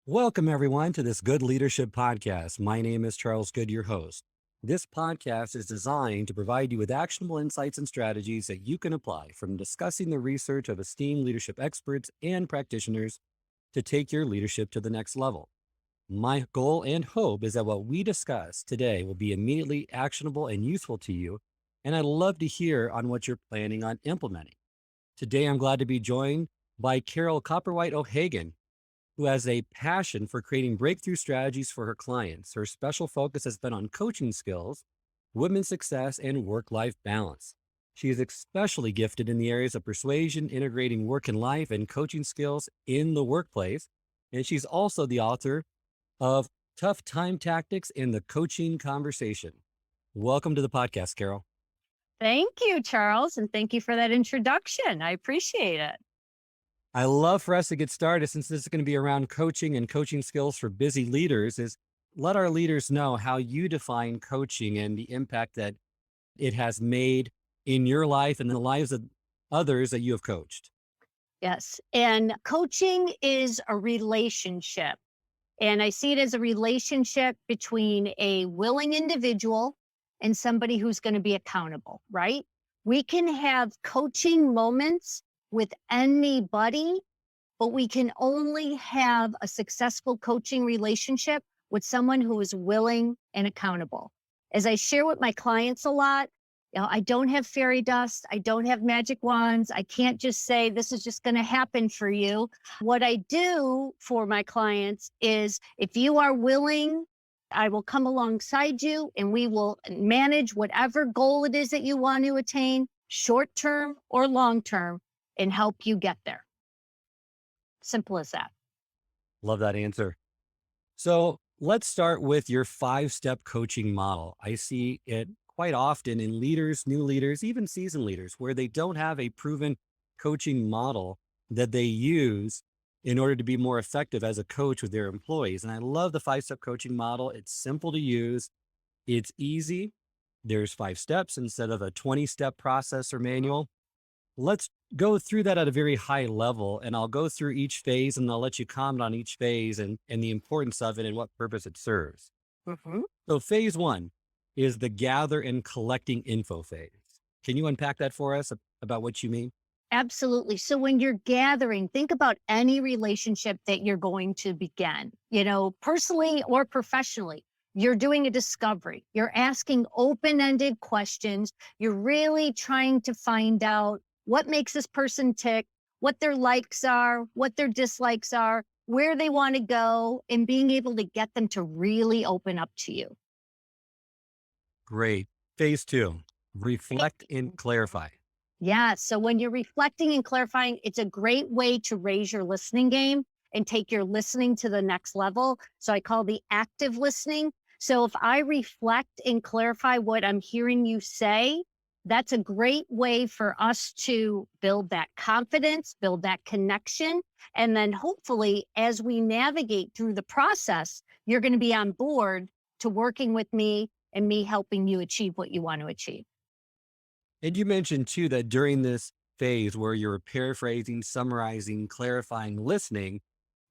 Welcome, everyone, to this Good Leadership Podcast. My name is Charles Good, your host. This podcast is designed to provide you with actionable insights and strategies that you can apply from discussing the research of esteemed leadership experts and practitioners to take your leadership to the next level. My goal and hope is that what we discuss today will be immediately actionable and useful to you, and I'd love to hear on what you're planning on implementing. Today, I'm glad to be joined by Carole Cowperthwaite-O'Hagan, who has a passion for creating breakthrough strategies for her clients. Her special focus has been on coaching skills, women's success, and work-life balance. She is especially gifted in the areas of persuasion, integrating work and life, and coaching skills in the workplace. And she's also the author of Tough Time Tactics in the Coaching Conversation. Welcome to the podcast, Carole. Thank you, Charles, and thank you for that introduction. I appreciate it. I love for us to get started, since this is going to be around coaching and coaching skills for busy leaders, is let our leaders know how you define coaching and the impact that it has made in your life and the lives of others that you have coached. Yes. And coaching is a relationship. And I see it as a relationship between a willing individual and somebody who's going to be accountable, right? We can have coaching moments with anybody, but we can only have a successful coaching relationship with someone who is willing and accountable. As I share with my clients a lot, I don't have fairy dust. I don't have magic wands. I can't just say this is just going to happen for you. What I do for my clients is, if you are willing, I will come alongside you and we will manage whatever goal it is that you want to attain, short term or long term, and help you get there. Simple as that. Love that answer. So let's start with your 5-step coaching model. I see it quite often in leaders, new leaders, even seasoned leaders, where they don't have a proven coaching model that they use in order to be more effective as a coach with their employees. And I love the 5-step coaching model. It's simple to use. It's easy. There's 5 steps instead of a 20-step process or manual. Let's go through that at a very high level, and I'll go through each phase and I'll let you comment on each phase and the importance of it and what purpose it serves. So phase 1 is the gather and collecting info phase. Can you unpack that for us about what you mean? Absolutely. So when you're gathering, think about any relationship that you're going to begin, personally or professionally. You're doing a discovery. You're asking open-ended questions. You're really trying to find out what makes this person tick, what their likes are, what their dislikes are, where they want to go, and being able to get them to really open up to you. Great. Phase 2, reflect and clarify. Yeah. So when you're reflecting and clarifying, it's a great way to raise your listening game and take your listening to the next level. So I call the active listening. So if I reflect and clarify what I'm hearing you say, that's a great way for us to build that confidence, build that connection. And then hopefully, as we navigate through the process, you're going to be on board to working with me and me helping you achieve what you want to achieve. And you mentioned too that during this phase where you're paraphrasing, summarizing, clarifying, listening,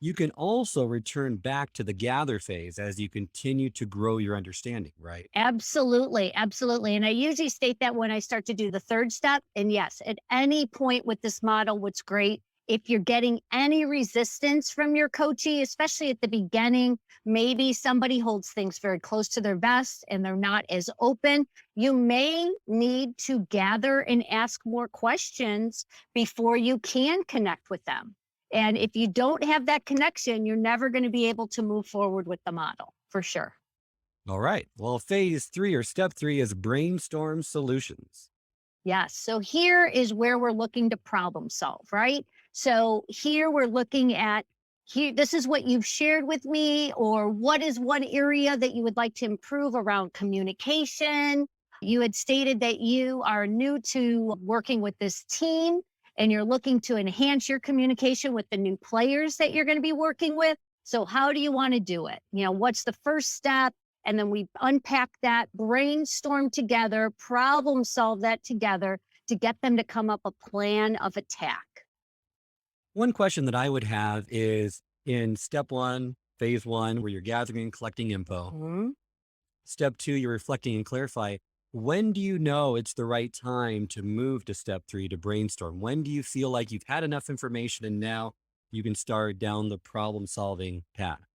you can also return back to the gather phase as you continue to grow your understanding, right? Absolutely. Absolutely. And I usually state that when I start to do the 3rd step. And yes, at any point with this model, what's great, if you're getting any resistance from your coachee, especially at the beginning, maybe somebody holds things very close to their vest and they're not as open, you may need to gather and ask more questions before you can connect with them. And if you don't have that connection, you're never going to be able to move forward with the model, for sure. All right. Well, phase 3 or step 3 is brainstorm solutions. Yes. So here is where we're looking to problem solve, right? So here we're looking at, this is what you've shared with me, or what is one area that you would like to improve around communication? You had stated that you are new to working with this team and you're looking to enhance your communication with the new players that you're going to be working with. So how do you want to do it? What's the first step? And then we unpack that, brainstorm together, problem solve that together to get them to come up a plan of attack. One question that I would have is, in step 1, phase one, where you're gathering and collecting info. Mhm. Step two, you're reflecting and clarify. When do you know it's the right time to move to step three, to brainstorm? When do you feel like you've had enough information and now you can start down the problem solving path?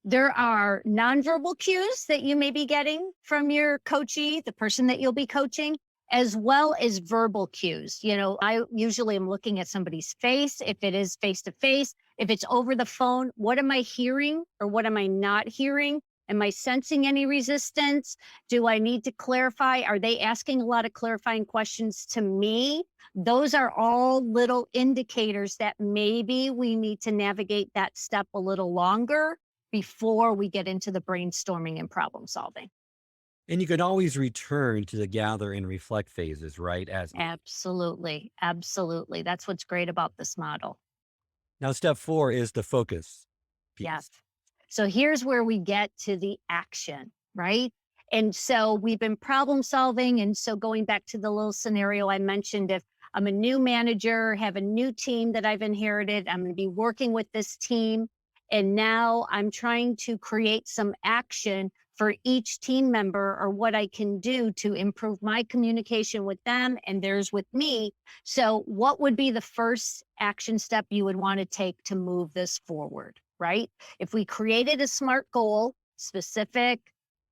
There are nonverbal cues that you may be getting from your coachee, the person that you'll be coaching, as well as verbal cues. I usually am looking at somebody's face, if it is face to face, if it's over the phone, what am I hearing or what am I not hearing? Am I sensing any resistance? Do I need to clarify? Are they asking a lot of clarifying questions to me? Those are all little indicators that maybe we need to navigate that step a little longer before we get into the brainstorming and problem solving. And you can always return to the gather and reflect phases, right? As Absolutely. Absolutely. That's what's great about this model. now, step four is the focus Yes. piece. So here's where we get to the action, right? And so we've been problem solving. And so going back to the little scenario I mentioned, if I'm a new manager, have a new team that I've inherited, I'm going to be working with this team. And now I'm trying to create some action for each team member or what I can do to improve my communication with them and theirs with me. So, what would be the first action step you would want to take to move this forward, right? If we created a SMART goal, specific,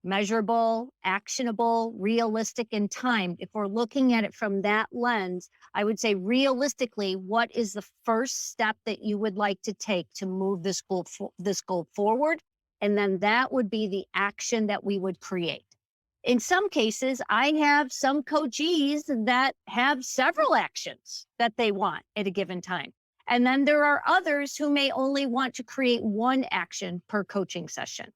measurable, actionable, realistic, and timed, if we're looking at it from that lens, I would say realistically, what is the first step that you would like to take to move this goal forward? And then that would be the action that we would create. In some cases, I have some coachees that have several actions that they want at a given time. And then there are others who may only want to create one action per coaching session.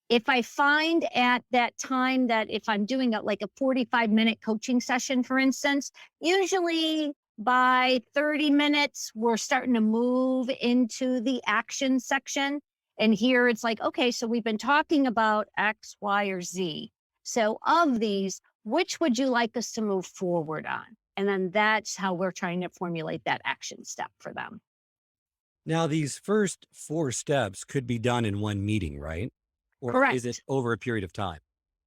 If I find at that time that if I'm doing like a 45-minute coaching session, for instance, usually by 30 minutes, we're starting to move into the action section. And here it's like, okay, so we've been talking about X, Y, or Z. So of these, which would you like us to move forward on? And then that's how we're trying to formulate that action step for them. Now, these first four steps could be done in one meeting, right? Or is it Correct. over a period of time?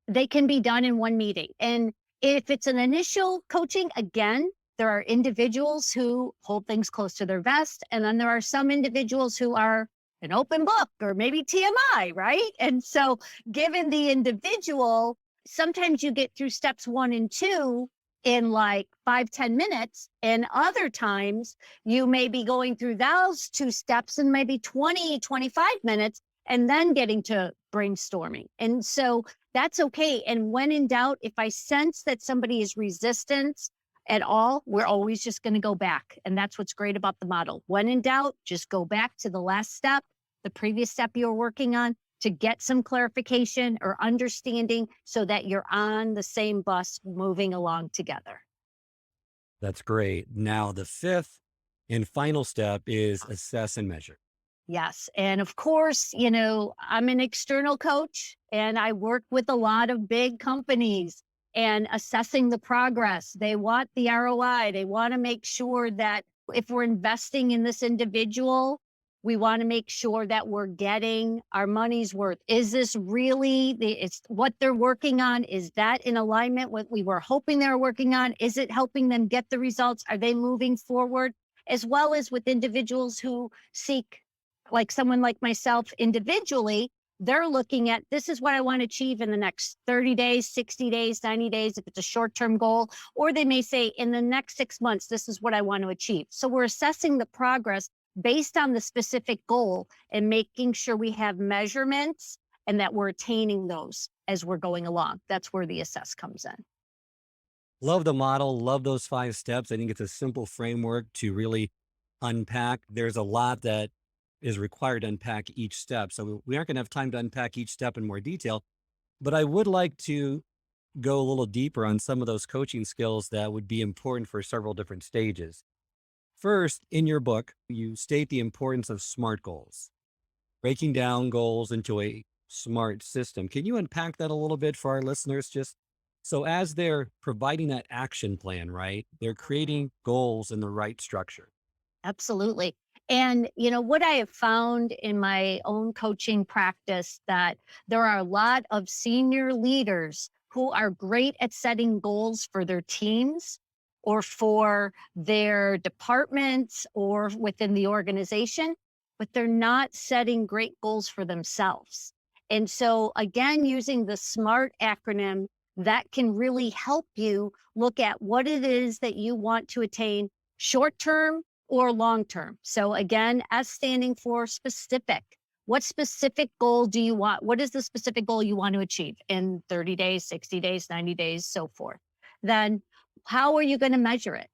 They can be done in one meeting. And if it's an initial coaching, again, there are individuals who hold things close to their vest. And then there are some individuals who are an open book or maybe TMI, right? And so, given the individual, sometimes you get through steps 1 and 2 in like 5-10 minutes. And other times you may be going through those 2 steps in maybe 20-25 minutes and then getting to brainstorming. And so that's okay. And when in doubt, if I sense that somebody is resistant at all, we're always just going to go back. And that's what's great about the model. When in doubt, just go back to the last step, the previous step you were working on, to get some clarification or understanding so that you're on the same bus moving along together. That's great. Now, the fifth and final step is assess and measure. Yes. And of course, I'm an external coach and I work with a lot of big companies and assessing the progress. They want the ROI. They want to make sure that if we're investing in this individual, we want to make sure that we're getting our money's worth. Is this really it's what they're working on? Is that in alignment with what we were hoping they were working on? Is it helping them get the results? Are they moving forward? As well as with individuals who seek, like someone like myself individually, they're looking at this is what I want to achieve in the next 30 days, 60 days, 90 days, if it's a short-term goal, or they may say in the next 6 months, this is what I want to achieve. So we're assessing the progress based on the specific goal and making sure we have measurements and that we're attaining those as we're going along. That's where the assess comes in. Love the model, love those 5 steps. I think it's a simple framework to really unpack. There's a lot that is required to unpack each step. So we aren't going to have time to unpack each step in more detail, but I would like to go a little deeper on some of those coaching skills that would be important for several different stages. First, in your book, you state the importance of SMART goals, breaking down goals into a SMART system. Can you unpack that a little bit for our listeners? Just so as they're providing that action plan, right, they're creating goals in the right structure. Absolutely. And, what I have found in my own coaching practice that there are a lot of senior leaders who are great at setting goals for their teams or for their departments or within the organization, but they're not setting great goals for themselves. And so, again, using the SMART acronym, that can really help you look at what it is that you want to attain short term or long term. So again, S standing for specific. What specific goal do you want? What is the specific goal you want to achieve in 30 days, 60 days, 90 days, so forth? Then how are you going to measure it?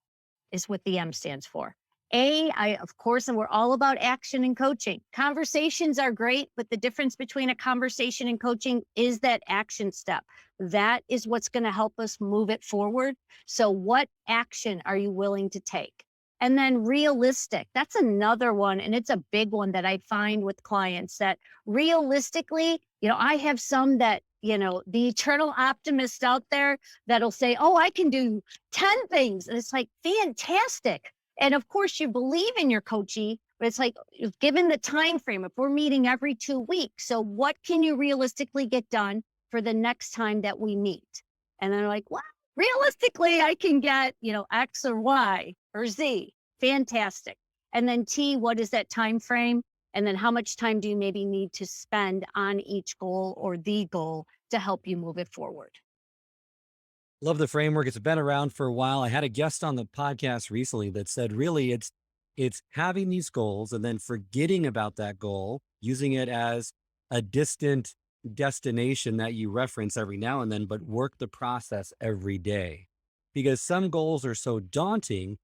Is what the M stands for. Of course, and we're all about action and coaching. Conversations are great, but the difference between a conversation and coaching is that action step. That is what's going to help us move it forward. So, what action are you willing to take? And then realistic. That's another one. And it's a big one that I find with clients that realistically, I have some that, the eternal optimist out there that'll say, oh, I can do 10 things. And it's like, fantastic. And of course, you believe in your coachee, but it's like, given the time frame, if we're meeting every 2 weeks, so what can you realistically get done for the next time that we meet? And then I'm like, well, realistically, I can get, X or Y or Z. Fantastic. And then T, what is that time frame? And then how much time do you maybe need to spend on each goal or the goal to help you move it forward? Love the framework. It's been around for a while. I had a guest on the podcast recently that said really it's having these goals and then forgetting about that goal, using it as a distant destination that you reference every now and then, but work the process every day. Because some goals are so daunting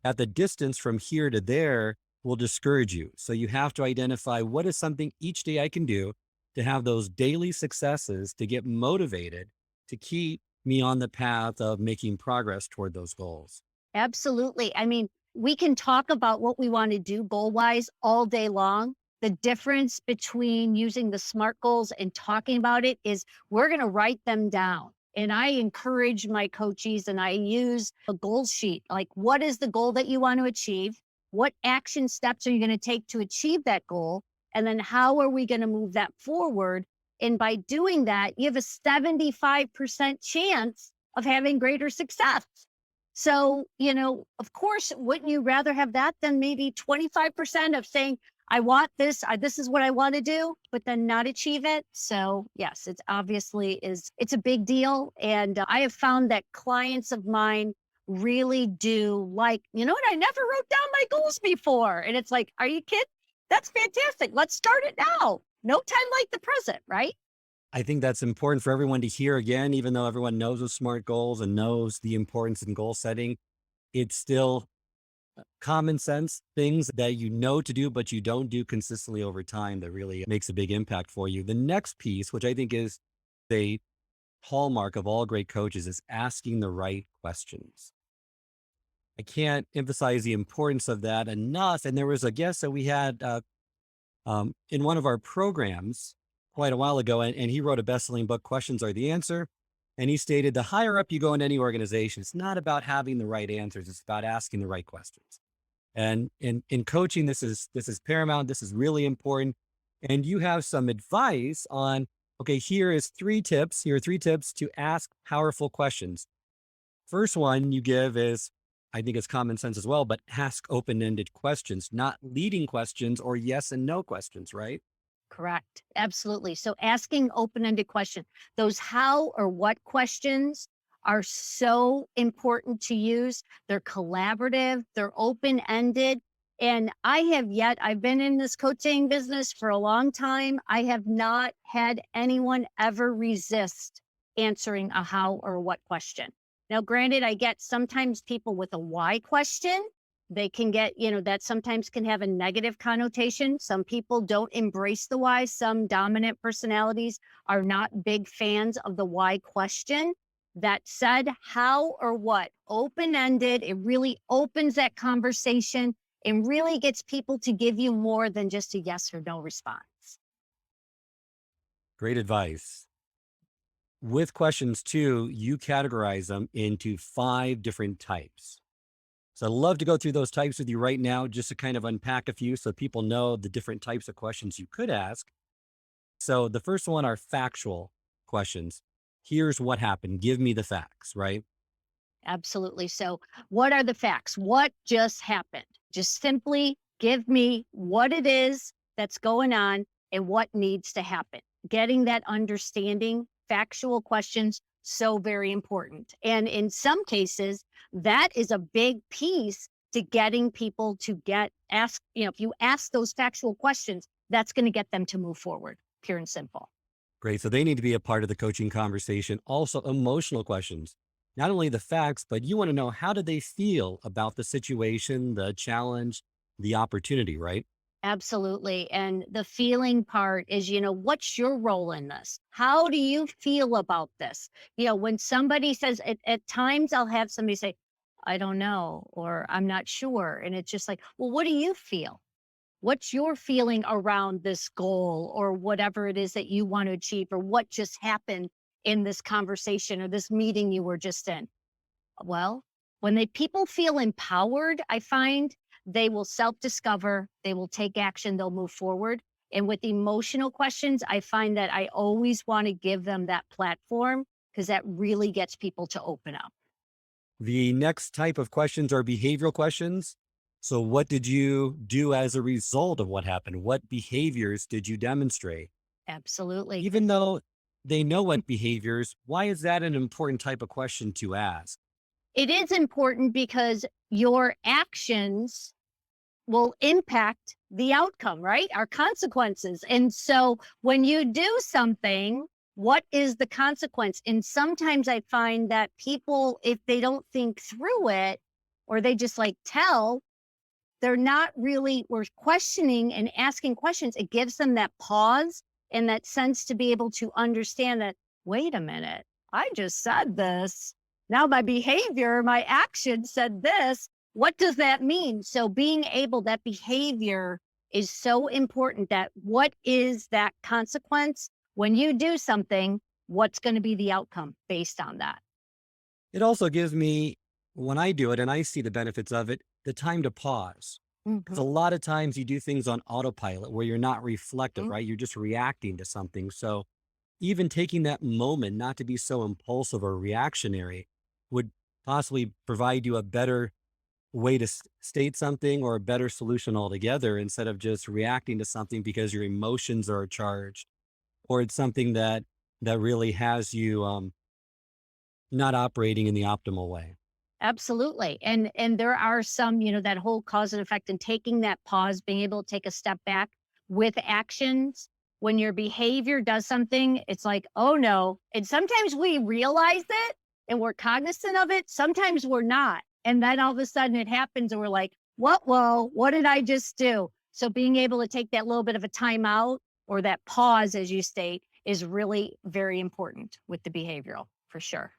that the distance from here to there will discourage you. So you have to identify what is something each day I can do to have those daily successes, to get motivated, to keep me on the path of making progress toward those goals. Absolutely. I mean, we can talk about what we want to do goal wise all day long. The difference between using the SMART goals and talking about it is we're going to write them down. And I encourage my coaches and I use a goal sheet. Like, what is the goal that you want to achieve? What action steps are you going to take to achieve that goal? And then how are we going to move that forward? And by doing that, you have a 75% chance of having greater success. So, of course, wouldn't you rather have that than maybe 25% of saying, I want this, this is what I want to do, but then not achieve it? So yes, it's a big deal. And I have found that clients of mine really do like, what? I never wrote down my goals before. And it's like, are you kidding? That's fantastic. Let's start it now. No time like the present, right? I think that's important for everyone to hear again, even though everyone knows the SMART goals and knows the importance in goal setting. It's still common sense things that you know to do, but you don't do consistently over time that really makes a big impact for you. The next piece, which I think is the hallmark of all great coaches, is asking the right questions. I can't emphasize the importance of that enough. And there was a guest that we had in one of our programs quite a while ago, and he wrote a best-selling book, Questions Are the Answer. And he stated, the higher up you go in any organization, it's not about having the right answers, it's about asking the right questions. And in coaching, this is paramount. This is really important. And you have some advice on, okay, here are three tips to ask powerful questions. First one you give is, I think it's common sense as well, but ask open-ended questions, not leading questions or yes and no questions, right? Correct. Absolutely. So asking open-ended questions, those how or what questions are so important to use. They're collaborative, they're open-ended. And I've been in this coaching business for a long time. I have not had anyone ever resist answering a how or what question. Now, granted, I get sometimes people with a why question. They can get, that sometimes can have a negative connotation. Some people don't embrace the why. Some dominant personalities are not big fans of the why question. That said, how or what, open-ended, it really opens that conversation and really gets people to give you more than just a yes or no response. Great advice. With questions too, you categorize them into 5 different types. So I'd love to go through those types with you right now, just to kind of unpack a few so people know the different types of questions you could ask. So the first one are factual questions. Here's what happened. Give me the facts, right? Absolutely. So, what are the facts? What just happened? Just simply give me what it is that's going on and what needs to happen. Getting that understanding, factual questions, so very important. And in some cases, that is a big piece to getting people to if you ask those factual questions, that's going to get them to move forward, pure and simple. Great. So they need to be a part of the coaching conversation. Also, emotional questions. Not only the facts, but you want to know, how do they feel about the situation, the challenge, the opportunity, right? Absolutely. And the feeling part is, what's your role in this? How do you feel about this? When somebody says, at times I'll have somebody say, I don't know, or I'm not sure. And it's just like, well, what do you feel? What's your feeling around this goal or whatever it is that you want to achieve, or what just happened in this conversation or this meeting you were just in? Well, when people feel empowered, I find they will self-discover, they will take action, they'll move forward. And with emotional questions, I find that I always want to give them that platform because that really gets people to open up. The next type of questions are behavioral questions. So, what did you do as a result of what happened? What behaviors did you demonstrate? Absolutely. Even though they know what behaviors, why is that an important type of question to ask? It is important because your actions will impact the outcome, right? Our consequences. And so when you do something, what is the consequence? And sometimes I find that people, if they don't think through it, or they just like tell, they're not really, we're questioning and asking questions. It gives them that pause and that sense to be able to understand that, wait a minute, I just said this. Now my behavior, my action said this. What does that mean? So being able, that behavior is so important. That what is that consequence when you do something? What's going to be the outcome based on that? It also gives me, when I do it and I see the benefits of it, the time to pause. Because a Mhm. lot of times you do things on autopilot where you're not reflective, Mm. right? You're just reacting to something. So even taking that moment not to be so impulsive or reactionary would possibly provide you a better way to state something, or a better solution altogether, instead of just reacting to something because your emotions are charged, or it's something that really has you not operating in the optimal way. Absolutely. And there are some, that whole cause and effect, and taking that pause, being able to take a step back with actions. When your behavior does something, it's like, oh no. And sometimes we realize it and we're cognizant of it. Sometimes we're not. And then all of a sudden it happens and we're like, what? Whoa, what did I just do? So being able to take that little bit of a time out, or that pause, as you state, is really very important with the behavioral, for sure.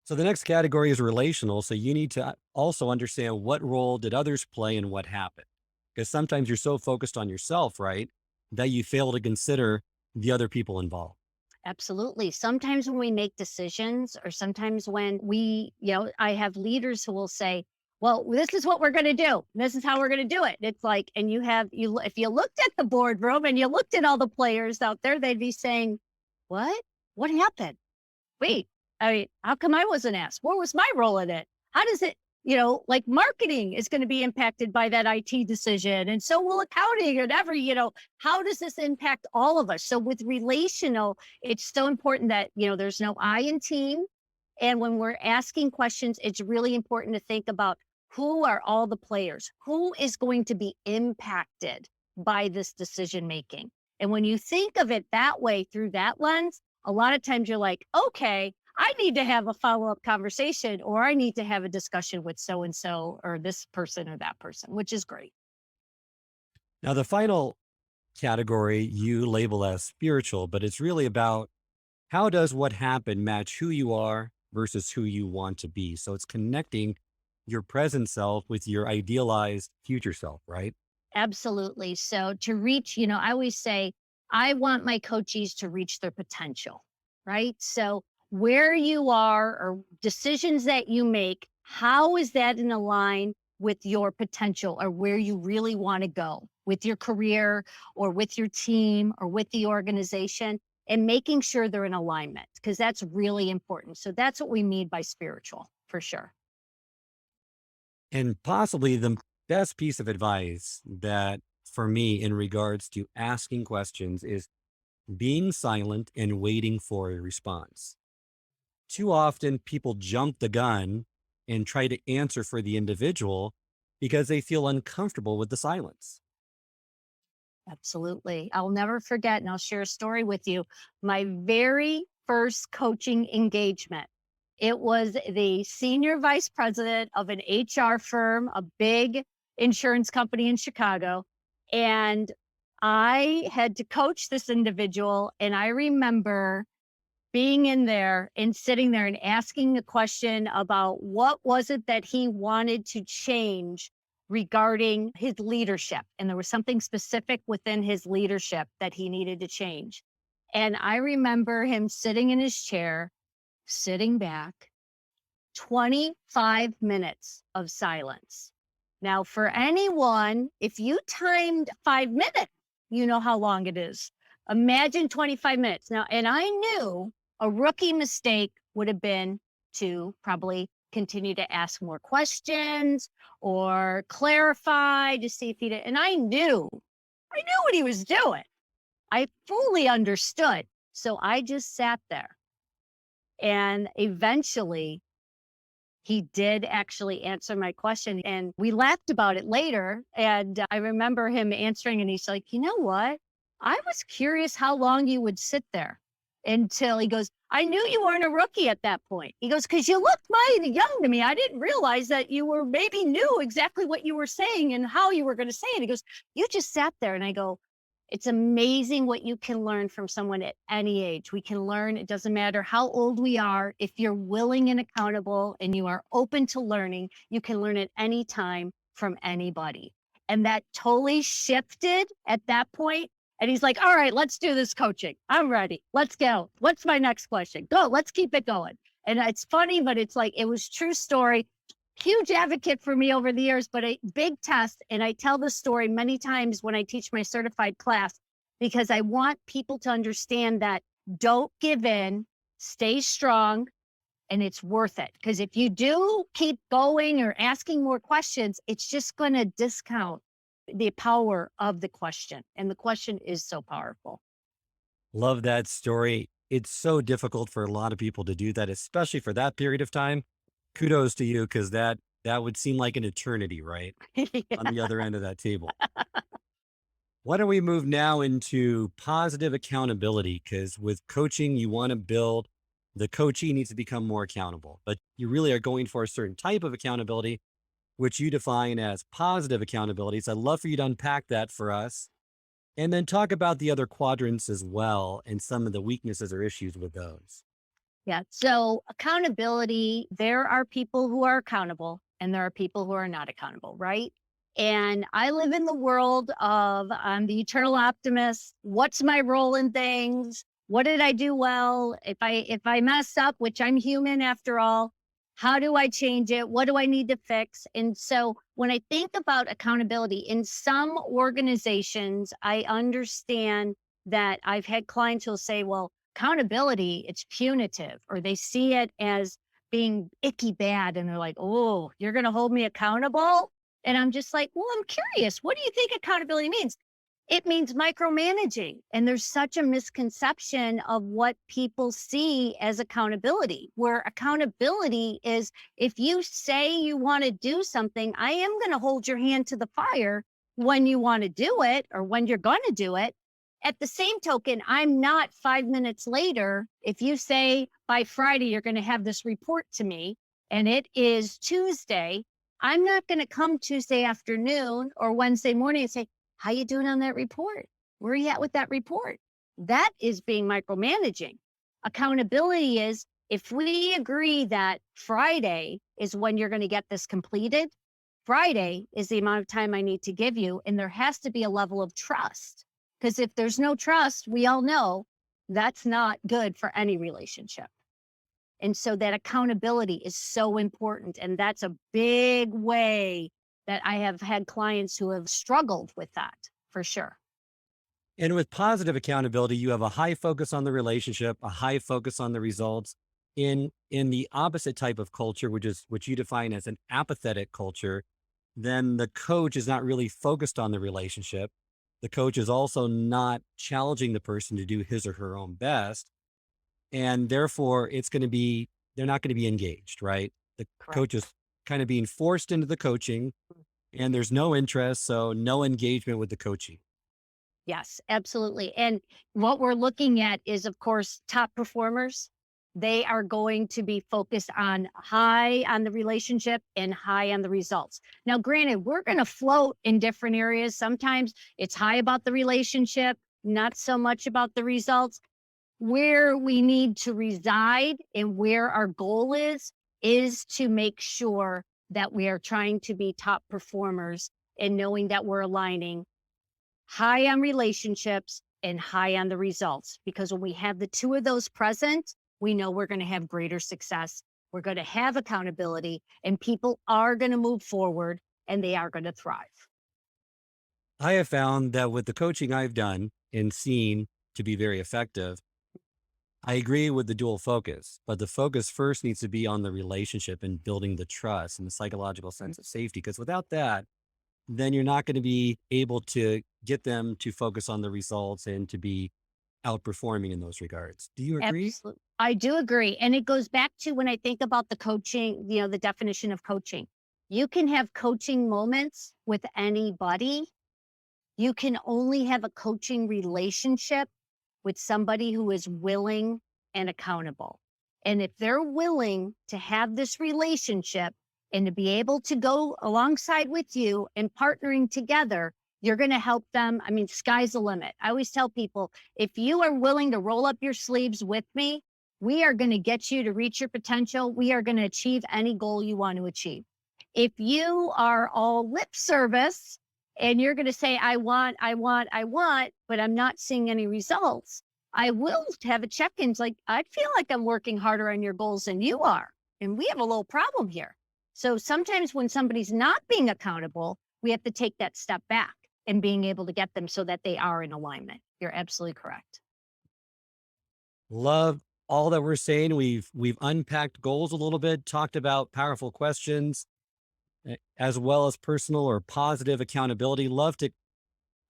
So the next category is relational. So you need to also understand, what role did others play and what happened? Because sometimes you're so focused on yourself, right, that you fail to consider the other people involved. Absolutely. Sometimes when we make decisions, or sometimes when I have leaders who will say, well, this is what we're going to do. This is how we're going to do it. It's like, and if you looked at the boardroom and you looked at all the players out there, they'd be saying, what? What happened? Wait, I mean, how come I wasn't asked? What was my role in it? How does it, like marketing is going to be impacted by that IT decision. And so will accounting and how does this impact all of us? So with relational, it's so important that, there's no I in team. And when we're asking questions, it's really important to think about, who are all the players? Who is going to be impacted by this decision making? And when you think of it that way, through that lens, a lot of times you're like, okay, I need to have a follow up conversation, or I need to have a discussion with so and so, or this person or that person, which is great. Now, the final category you label as spiritual, but it's really about, how does what happened match who you are versus who you want to be? So it's connecting your present self with your idealized future self, right? Absolutely. So to reach, I always say, I want my coachees to reach their potential, right? So where you are, or decisions that you make, how is that in a line with your potential or where you really want to go with your career or with your team or with the organization, and making sure they're in alignment, because that's really important. So that's what we mean by spiritual, for sure. And possibly the best piece of advice that for me in regards to asking questions is being silent and waiting for a response. Too often people jump the gun and try to answer for the individual because they feel uncomfortable with the silence. Absolutely. I'll never forget, and I'll share a story with you. My very first coaching engagement. It was the senior vice president of an HR firm, a big insurance company in Chicago. And I had to coach this individual. And I remember being in there and sitting there and asking the question about what was it that he wanted to change regarding his leadership. And there was something specific within his leadership that he needed to change. And I remember him sitting in his chair, sitting back, 25 minutes of silence. Now, for anyone, if you timed 5 minutes, you know how long it is. Imagine 25 minutes. Now, and I knew a rookie mistake would have been to probably continue to ask more questions or clarify to see if he did. And I knew what he was doing. I fully understood. So I just sat there. And eventually, he did actually answer my question. And we laughed about it later. And I remember him answering, and he's like, you know what? I was curious how long you would sit there, until he goes, I knew you weren't a rookie at that point. He goes, because you looked mighty young to me. I didn't realize that you were maybe knew exactly what you were saying and how you were going to say it. He goes, you just sat there. And I go, it's amazing what you can learn from someone at any age. We can learn. It doesn't matter how old we are. If you're willing and accountable and you are open to learning, you can learn at any time from anybody. And that totally shifted at that point. And he's like, all right, let's do this coaching. I'm ready. Let's go. What's my next question? Go. Let's keep it going. And it's funny, but it's like, it was true story. Huge advocate for me over the years, but a big test. And I tell this story many times when I teach my certified class, because I want people to understand that don't give in, stay strong, and it's worth it. Because if you do keep going or asking more questions, it's just going to discount the power of the question. And the question is so powerful. Love that story. It's so difficult for a lot of people to do that, especially for that period of time. Kudos to you, because that would seem like an eternity, right? On the other end of that table. Why don't we move now into positive accountability? Because with coaching, you want to build the coachee needs to become more accountable, but you really are going for a certain type of accountability, which you define as positive accountability. So I'd love for you to unpack that for us and then talk about the other quadrants as well and some of the weaknesses or issues with those. Yeah. So accountability, there are people who are accountable and there are people who are not accountable, right? And I live in the world of I'm the eternal optimist. What's my role in things? What did I do well? If I mess up, which I'm human after all, how do I change it? What do I need to fix? And so when I think about accountability in some organizations, I understand that I've had clients who'll say, well, accountability, it's punitive, or they see it as being icky bad. And they're like, oh, you're going to hold me accountable? And I'm just like, well, I'm curious. What do you think accountability means? It means micromanaging. And there's such a misconception of what people see as accountability, where accountability is if you say you want to do something, I am going to hold your hand to the fire when you want to do it or when you're going to do it. At the same token, I'm not 5 minutes later. If you say by Friday, you're going to have this report to me and it is Tuesday, I'm not going to come Tuesday afternoon or Wednesday morning and say, how you doing on that report? Where are you at with that report? That is being micromanaging. Accountability is if we agree that Friday is when you're going to get this completed, Friday is the amount of time I need to give you. And there has to be a level of trust. Because if there's no trust, we all know that's not good for any relationship. And so that accountability is so important. And that's a big way that I have had clients who have struggled with that for sure. And with positive accountability, you have a high focus on the relationship, a high focus on the results. In the opposite type of culture, which you define as an apathetic culture, then the coach is not really focused on the relationship. The coach is also not challenging the person to do his or her own best. And therefore they're not going to be engaged, right? The coach Correct. is kind of being forced into the coaching and there's no interest. So no engagement with the coaching. Yes, absolutely. And what we're looking at is, of course, top performers. They are going to be focused on high on the relationship and high on the results. Now, granted, we're going to float in different areas. Sometimes it's high about the relationship, not so much about the results. Where we need to reside and where our goal is to make sure that we are trying to be top performers and knowing that we're aligning high on relationships and high on the results. Because when we have the two of those present, we know we're going to have greater success. We're going to have accountability, and people are going to move forward and they are going to thrive. I have found that with the coaching I've done and seen to be very effective, I agree with the dual focus, but the focus first needs to be on the relationship and building the trust and the psychological sense of safety. Because without that, then you're not going to be able to get them to focus on the results and to be outperforming in those regards. Do you agree? Absolutely. I do agree. And it goes back to when I think about the coaching, the definition of coaching. You can have coaching moments with anybody. You can only have a coaching relationship with somebody who is willing and accountable. And if they're willing to have this relationship and to be able to go alongside with you and partnering together, you're going to help them. I mean, sky's the limit. I always tell people, if you are willing to roll up your sleeves with me, we are going to get you to reach your potential. We are going to achieve any goal you want to achieve. If you are all lip service and you're going to say, I want, but I'm not seeing any results, I will have a check-in. It's like, I feel like I'm working harder on your goals than you are. And we have a little problem here. So sometimes when somebody's not being accountable, we have to take that step back and being able to get them so that they are in alignment. You're absolutely correct. Love all that we're saying. We've unpacked goals a little bit, talked about powerful questions, as well as personal or positive accountability. Love to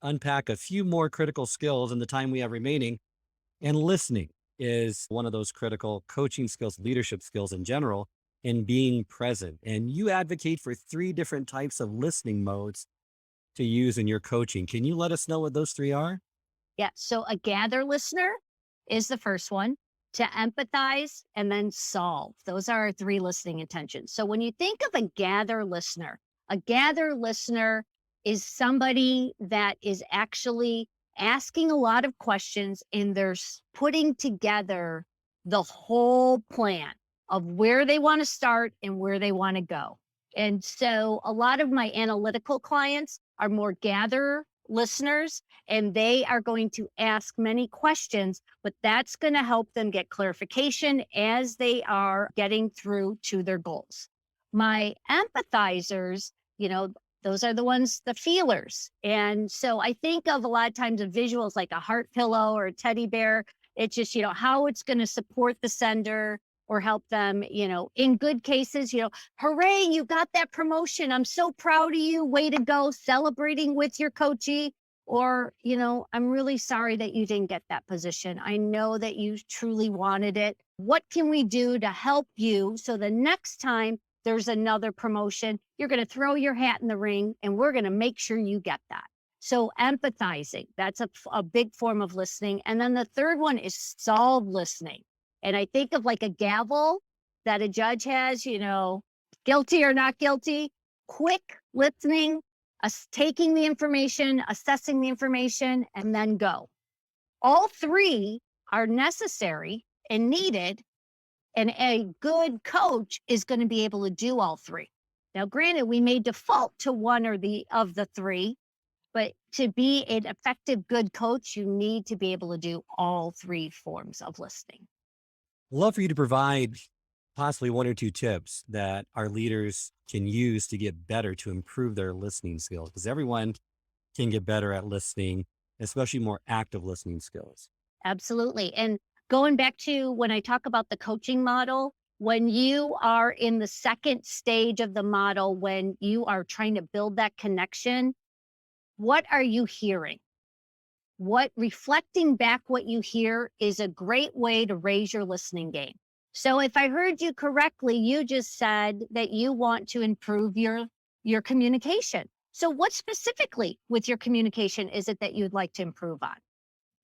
unpack a few more critical skills in the time we have remaining. And listening is one of those critical coaching skills, leadership skills in general, and being present. And you advocate for 3 different types of listening modes to use in your coaching. Can you let us know what those 3 are? Yeah. So a gather listener is the first one, to empathize and then solve. Those are our 3 listening intentions. So when you think of a gather listener is somebody that is actually asking a lot of questions and they're putting together the whole plan of where they want to start and where they want to go. And so a lot of my analytical clients are more gather listeners, and they are going to ask many questions, but that's going to help them get clarification as they are getting through to their goals. My empathizers, those are the ones, the feelers. And so I think of a lot of times of visuals like a heart pillow or a teddy bear. It's just, how it's going to support the sender or help them, in good cases, hooray, you got that promotion. I'm so proud of you. Way to go, celebrating with your coachee. Or, I'm really sorry that you didn't get that position. I know that you truly wanted it. What can we do to help you so the next time there's another promotion, you're going to throw your hat in the ring and we're going to make sure you get that. So empathizing, that's a big form of listening. And then the third one is solve listening. And I think of like a gavel that a judge has, guilty or not guilty, quick listening, taking the information, assessing the information, and then go. All 3 are necessary and needed. And a good coach is going to be able to do all 3. Now, granted, we may default to one or of the 3, but to be an effective, good coach, you need to be able to do all 3 forms of listening. Love for you to provide possibly one or two tips that our leaders can use to get better, to improve their listening skills? Because everyone can get better at listening, especially more active listening skills. Absolutely. And going back to when I talk about the coaching model, when you are in the second stage of the model, when you are trying to build that connection, what are you hearing? What reflecting back what you hear is a great way to raise your listening game. So if I heard you correctly, you just said that you want to improve your communication. So what specifically with your communication is it that you'd like to improve on?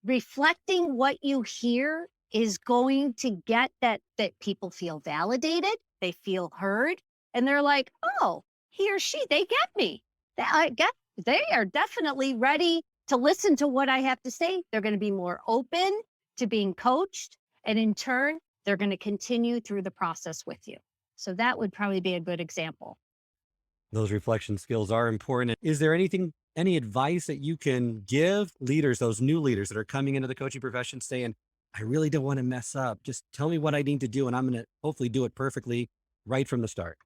Reflecting what you hear is going to get that people feel validated, they feel heard, and they're like, oh, he or she, they get me. They are definitely ready to listen to what I have to say. They're going to be more open to being coached, and in turn, they're going to continue through the process with you. So that would probably be a good example. Those reflection skills are important. Is there any advice that you can give leaders, those new leaders that are coming into the coaching profession saying, I really don't want to mess up. Just tell me what I need to do, and I'm going to hopefully do it perfectly right from the start.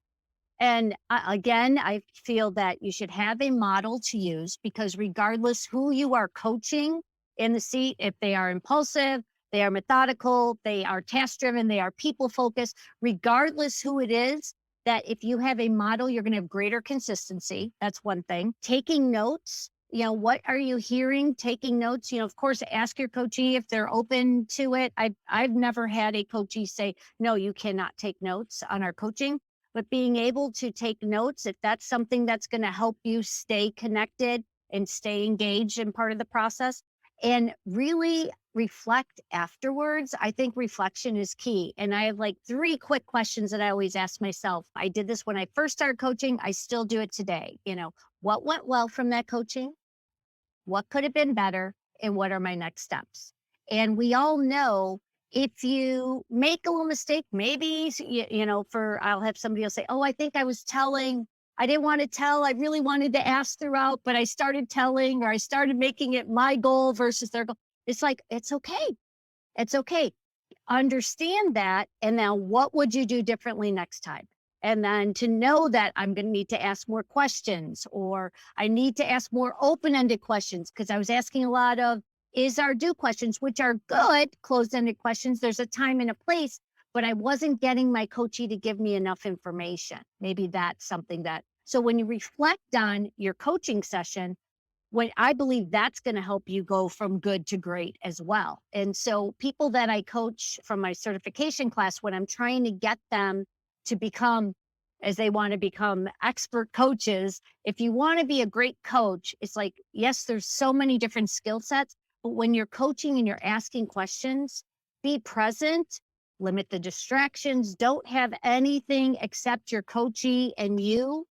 And again, I feel that you should have a model to use because regardless who you are coaching in the seat, if they are impulsive, they are methodical, they are task driven, they are people focused, regardless who it is, that if you have a model, you're going to have greater consistency. That's one thing. Taking notes, what are you hearing? Taking notes, of course, ask your coachee if they're open to it. I've never had a coachee say, no, you cannot take notes on our coaching. But being able to take notes, if that's something that's going to help you stay connected and stay engaged in part of the process and really reflect afterwards, I think reflection is key. And I have like 3 quick questions that I always ask myself. I did this when I first started coaching. I still do it today. What went well from that coaching? What could have been better? And what are my next steps? And we all know if you make a little mistake, maybe, I'll have somebody else say, oh, I think I was telling, I didn't want to tell. I really wanted to ask throughout, but I started telling, or I started making it my goal versus their goal. It's like, it's okay. It's okay. Understand that. And now what would you do differently next time? And then to know that I'm going to need to ask more questions, or I need to ask more open-ended questions because I was asking a lot of is our do questions, which are good closed-ended questions. There's a time and a place, but I wasn't getting my coachee to give me enough information. Maybe that's something so when you reflect on your coaching session, when I believe that's going to help you go from good to great as well. And so people that I coach from my certification class, when I'm trying to get them to become, as they want to become expert coaches, if you want to be a great coach, it's like, yes, there's so many different skill sets, but when you're coaching and you're asking questions, be present, limit the distractions, don't have anything except your coachee and you.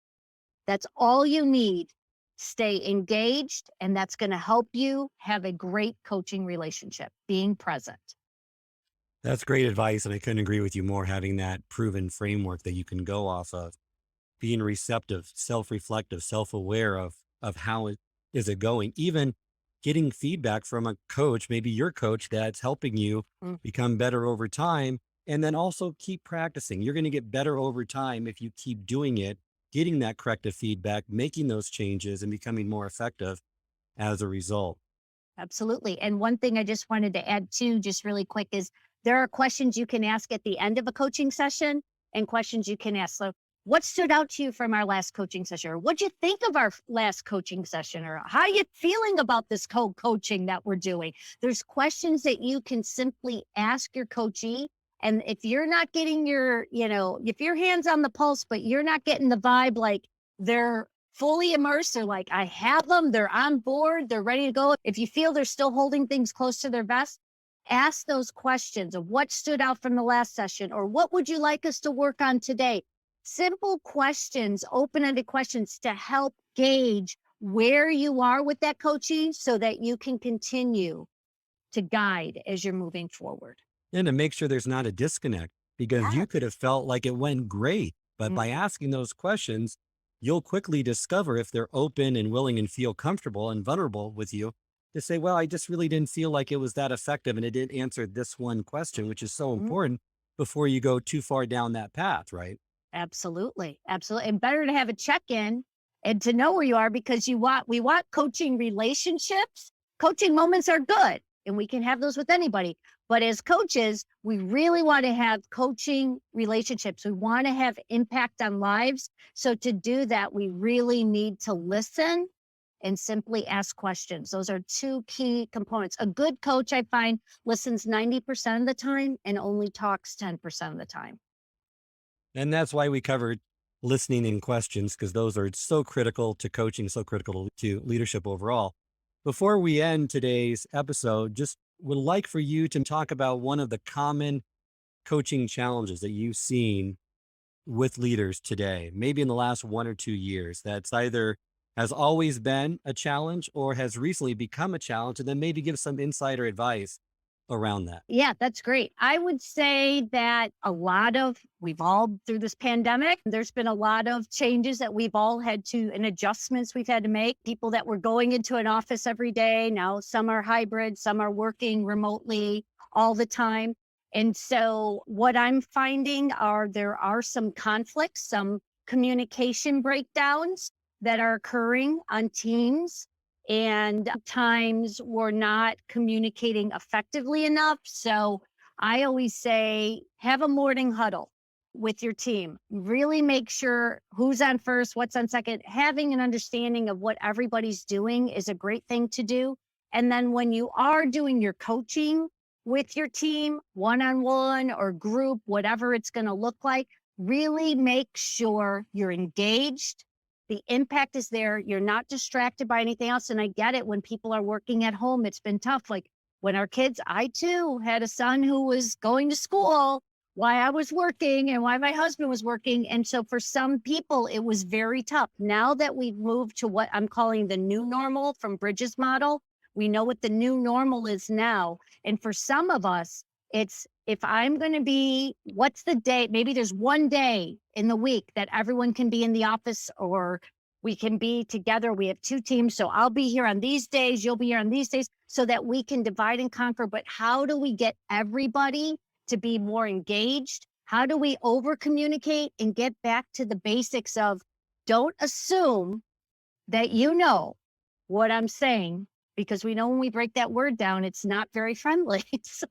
That's all you need. Stay engaged, and that's going to help you have a great coaching relationship, being present. That's great advice. And I couldn't agree with you more, having that proven framework that you can go off of, being receptive, self-reflective, self-aware of how is it going, even getting feedback from a coach, maybe your coach that's helping you become better over time. And then also keep practicing. You're going to get better over time if you keep doing it, getting that corrective feedback, making those changes and becoming more effective as a result. Absolutely. And one thing I just wanted to add too, just really quick, is there are questions you can ask at the end of a coaching session and questions you can ask. So what stood out to you from our last coaching session? Or what'd you think of our last coaching session? Or how are you feeling about this coaching that we're doing? There's questions that you can simply ask your coachee. And if you're not getting if your hand's on the pulse, but you're not getting the vibe, like they're fully immersed, they're like, I have them, they're on board, they're ready to go. If you feel they're still holding things close to their vest, ask those questions of what stood out from the last session, or what would you like us to work on today? Simple questions, open-ended questions to help gauge where you are with that coaching so that you can continue to guide as you're moving forward. And to make sure there's not a disconnect, because you could have felt like it went great, but by asking those questions, you'll quickly discover if they're open and willing and feel comfortable and vulnerable with you to say, well, I just really didn't feel like it was that effective and it didn't answer this one question, which is so important. before you go too far down that path, right? Absolutely. Absolutely. And better to have a check-in and to know where you are because we want coaching relationships. Coaching moments are good and we can have those with anybody. But as coaches, we really want to have coaching relationships. We want to have impact on lives. So to do that, we really need to listen and simply ask questions. Those are two key components. A good coach, I find, listens 90% of the time and only talks 10% of the time. And that's why we covered listening and questions, because those are so critical to coaching, so critical to leadership overall. Before we end today's episode, just would like for you to talk about one of the common coaching challenges that you've seen with leaders today, maybe in the last 1 or 2 years, that's either has always been a challenge or has recently become a challenge, and then maybe give some insider advice around that. Yeah, that's great. I would say that we've all through this pandemic, there's been a lot of changes that we've all had to, and adjustments we've had to make. People that were going into an office every day, now some are hybrid, some are working remotely all the time. And so what I'm finding there are some conflicts, some communication breakdowns that are occurring on teams and times we're not communicating effectively enough. So I always say, have a morning huddle with your team. Really make sure who's on first, what's on second. Having an understanding of what everybody's doing is a great thing to do. And then when you are doing your coaching with your team, one-on-one or group, whatever it's going to look like, really make sure you're engaged. The impact is there. You're not distracted by anything else. And I get it when people are working at home, it's been tough. Like when our kids, I too had a son who was going to school while I was working and while my husband was working. And so for some people, it was very tough. Now that we've moved to what I'm calling the new normal from Bridges' model, we know what the new normal is now. And for some of us, it's if I'm going to be, what's the day? Maybe there's one day in the week that everyone can be in the office or we can be together. We have two teams. So I'll be here on these days. You'll be here on these days so that we can divide and conquer. But how do we get everybody to be more engaged? How do we over communicate and get back to the basics of don't assume that you know what I'm saying, because we know when we break that word down, it's not very friendly. So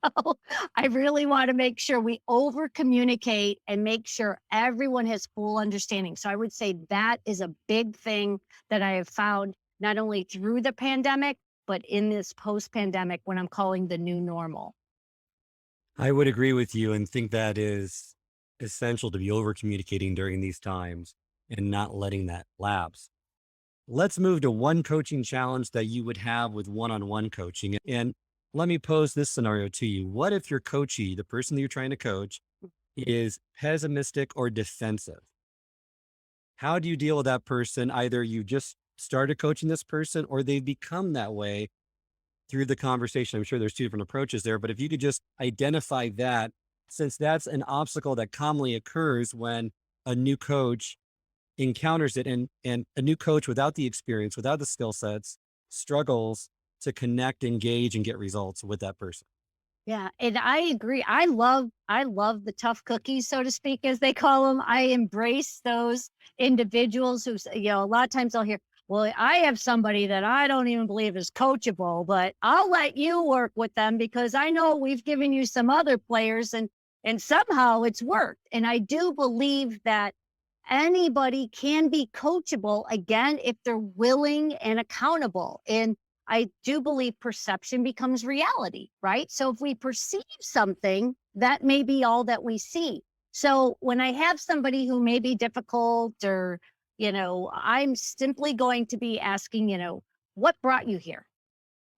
I really want to make sure we over communicate and make sure everyone has full understanding. So I would say that is a big thing that I have found not only through the pandemic, but in this post-pandemic when I'm calling the new normal. I would agree with you and think that is essential to be over communicating during these times and not letting that lapse. Let's move to one coaching challenge that you would have with one-on-one coaching. And let me pose this scenario to you. What if your coachee, the person that you're trying to coach, is pessimistic or defensive? How do you deal with that person? Either you just started coaching this person or they've become that way through the conversation. I'm sure there's two different approaches there, but if you could just identify that, since that's an obstacle that commonly occurs when a new coach encounters it, and a new coach without the experience, without the skill sets, struggles to connect, engage, and get results with that person. Yeah, and I agree. I love the tough cookies, so to speak, as they call them. I embrace those individuals who, a lot of times I'll hear, well, I have somebody that I don't even believe is coachable, but I'll let you work with them because I know we've given you some other players and somehow it's worked. And I do believe that anybody can be coachable again if they're willing and accountable. And I do believe perception becomes reality, right? So if we perceive something, that may be all that we see. So when I have somebody who may be difficult or, I'm simply going to be asking, what brought you here?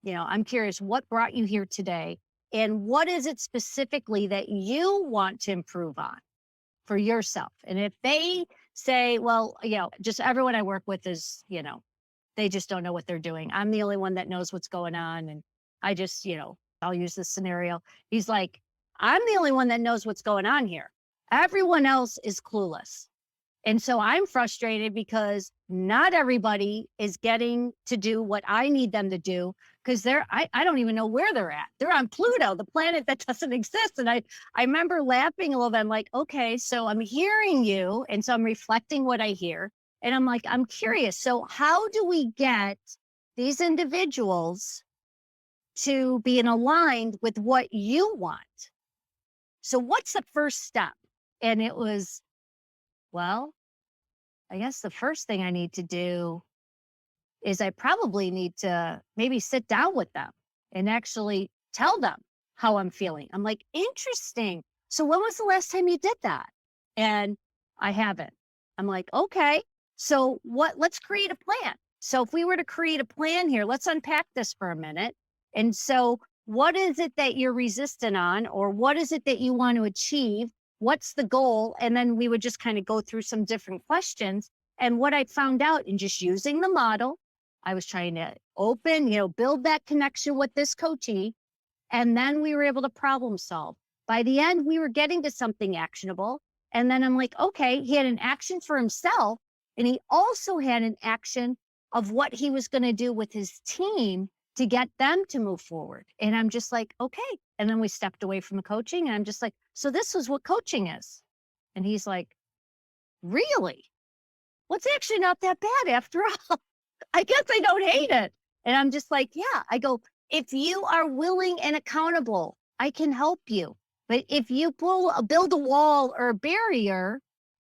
I'm curious, what brought you here today? And what is it specifically that you want to improve on for yourself? And if they say, well, just everyone I work with is, they just don't know what they're doing. I'm the only one that knows what's going on. And I just, I'll use this scenario. He's like, I'm the only one that knows what's going on here. Everyone else is clueless. And so I'm frustrated because not everybody is getting to do what I need them to do because I don't even know where they're at. They're on Pluto, the planet that doesn't exist. And I remember laughing a little bit. I'm like, okay, so I'm hearing you. And so I'm reflecting what I hear. And I'm like, I'm curious. So how do we get these individuals to be aligned with what you want? So what's the first step? And it was, well, I guess the first thing I need to do is I probably need to maybe sit down with them and actually tell them how I'm feeling. I'm like, interesting. So when was the last time you did that? And I haven't. I'm like, okay. So let's create a plan. So if we were to create a plan here, let's unpack this for a minute. And so what is it that you're resistant on, or what is it that you want to achieve? What's the goal? And then we would just kind of go through some different questions. And what I found out in just using the model, I was trying to build that connection with this coachee. And then we were able to problem solve. By the end, we were getting to something actionable. And then I'm like, okay, he had an action for himself. And he also had an action of what he was going to do with his team to get them to move forward. And I'm just like, okay. And then we stepped away from the coaching. And I'm just like, so this is what coaching is. And he's like, really? Well, it's actually not that bad after all. I guess I don't hate it. And I'm just like, yeah. I go, if you are willing and accountable, I can help you. But if you build a wall or a barrier,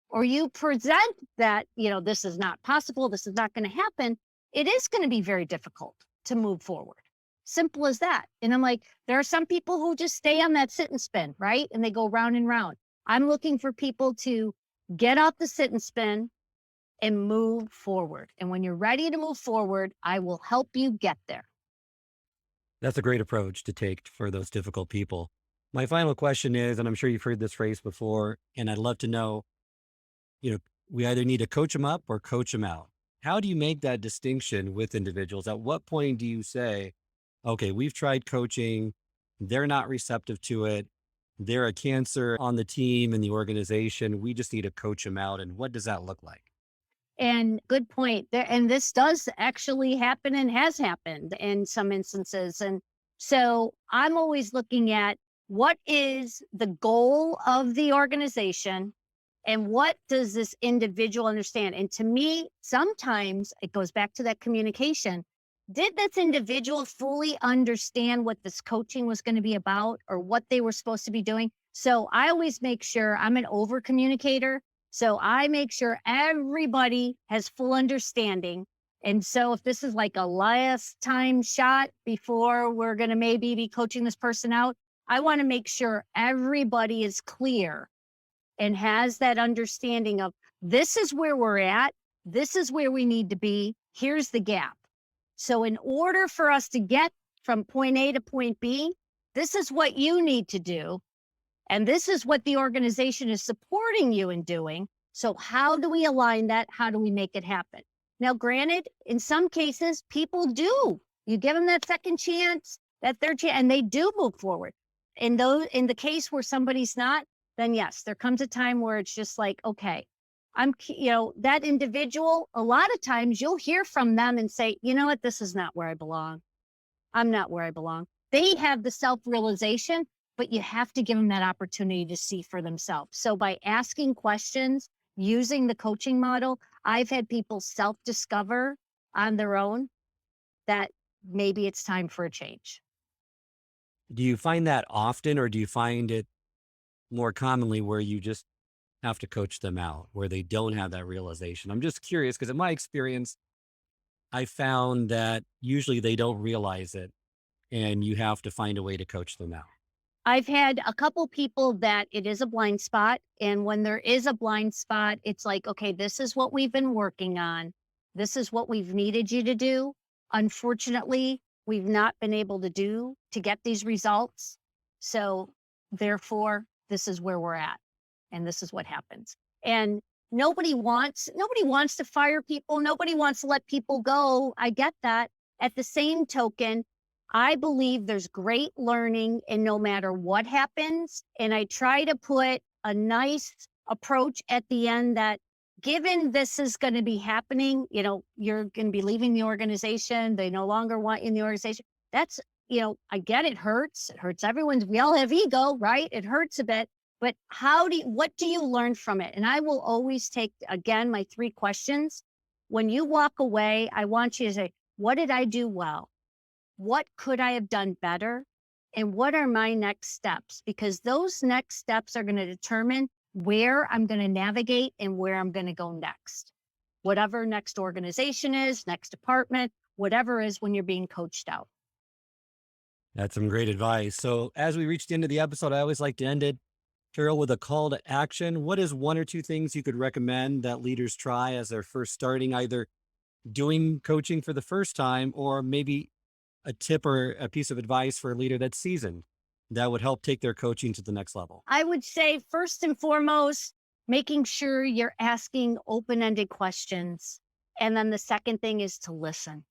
or you present that, this is not possible, this is not going to happen, it is going to be very difficult to move forward. Simple as that. And I'm like, there are some people who just stay on that sit and spin, right? And they go round and round. I'm looking for people to get off the sit and spin and move forward. And when you're ready to move forward, I will help you get there. That's a great approach to take for those difficult people. My final question is, and I'm sure you've heard this phrase before, and I'd love to know, we either need to coach them up or coach them out. How do you make that distinction with individuals? At what point do you say, okay, we've tried coaching, they're not receptive to it, they're a cancer on the team and the organization, we just need to coach them out? And what does that look like? And good point there. And this does actually happen and has happened in some instances. And so I'm always looking at what is the goal of the organization and what does this individual understand? And to me, sometimes it goes back to that communication. Did this individual fully understand what this coaching was going to be about or what they were supposed to be doing? So I always make sure I'm an over communicator. So I make sure everybody has full understanding. And so if this is like a last time shot before we're going to maybe be coaching this person out, I want to make sure everybody is clear and has that understanding of this is where we're at. This is where we need to be. Here's the gap. So in order for us to get from point A to point B, this is what you need to do. And this is what the organization is supporting you in doing. So how do we align that? How do we make it happen? Now, granted, in some cases, people do. You give them that second chance, that third chance, and they do move forward. In the case where somebody's not, then yes, there comes a time where it's just like, okay, that individual, a lot of times you'll hear from them and say, you know what, this is not where I belong. I'm not where I belong. They have the self-realization, but you have to give them that opportunity to see for themselves. So by asking questions, using the coaching model, I've had people self-discover on their own that maybe it's time for a change. Do you find that often, or do you find it more commonly where you just have to coach them out, where they don't have that realization? I'm just curious because in my experience, I found that usually they don't realize it and you have to find a way to coach them out. I've had a couple people that it is a blind spot. And when there is a blind spot, it's like, okay, this is what we've been working on. This is what we've needed you to do. Unfortunately, we've not been able to get these results. So therefore, this is where we're at. And this is what happens. And nobody wants to fire people. Nobody wants to let people go. I get that. At the same token, I believe there's great learning and no matter what happens. And I try to put a nice approach at the end that given this is going to be happening, you're going to be leaving the organization. They no longer want you in the organization. That's, I get it hurts. It hurts everyone's. We all have ego, right? It hurts a bit. But what do you learn from it? And I will always take, again, my 3 questions. When you walk away, I want you to say, what did I do well? What could I have done better? And what are my next steps? Because those next steps are going to determine where I'm going to navigate and where I'm going to go next. Whatever next organization is, next department, whatever is when you're being coached out. That's some great advice. So as we reach the end of the episode, I always like to end it, Carole, with a call to action. What is 1 or 2 things you could recommend that leaders try as they're first starting, either doing coaching for the first time, or maybe a tip or a piece of advice for a leader that's seasoned that would help take their coaching to the next level? I would say, first and foremost, making sure you're asking open-ended questions. And then the second thing is to listen.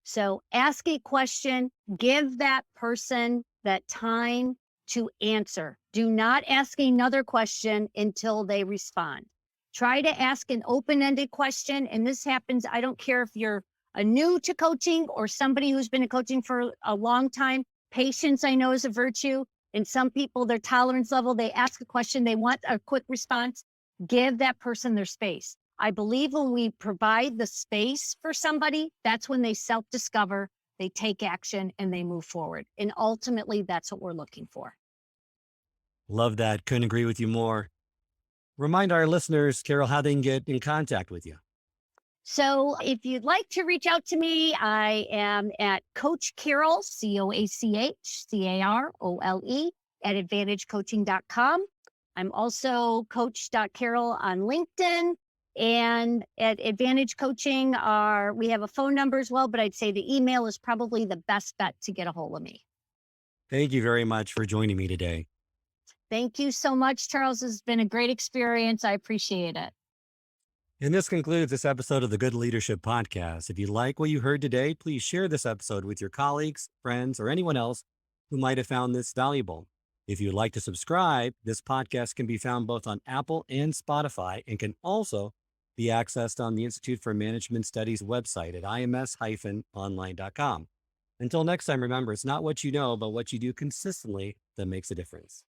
So ask a question, give that person that time to answer. Do not ask another question until they respond. Try to ask an open-ended question. And this happens, I don't care if you're a new to coaching or somebody who's been in coaching for a long time. Patience, I know, is a virtue. And some people, their tolerance level, they ask a question, they want a quick response. Give that person their space. I believe when we provide the space for somebody, that's when they self-discover, they take action, and they move forward. And ultimately, that's what we're looking for. Love that. Couldn't agree with you more. Remind our listeners, Carole, how they can get in contact with you. So if you'd like to reach out to me, I am at Coach Carole, CoachCarole, at advantagecoaching.com. I'm also Coach.Carole on LinkedIn. And at Advantage Coaching, we have a phone number as well, but I'd say the email is probably the best bet to get a hold of me. Thank you very much for joining me today. Thank you so much, Charles. It's been a great experience. I appreciate it. And this concludes this episode of the Good Leadership Podcast. If you like what you heard today, please share this episode with your colleagues, friends, or anyone else who might have found this valuable. If you'd like to subscribe, this podcast can be found both on Apple and Spotify and can also be accessed on the Institute for Management Studies website at ims-online.com. Until next time, remember, it's not what you know, but what you do consistently that makes a difference.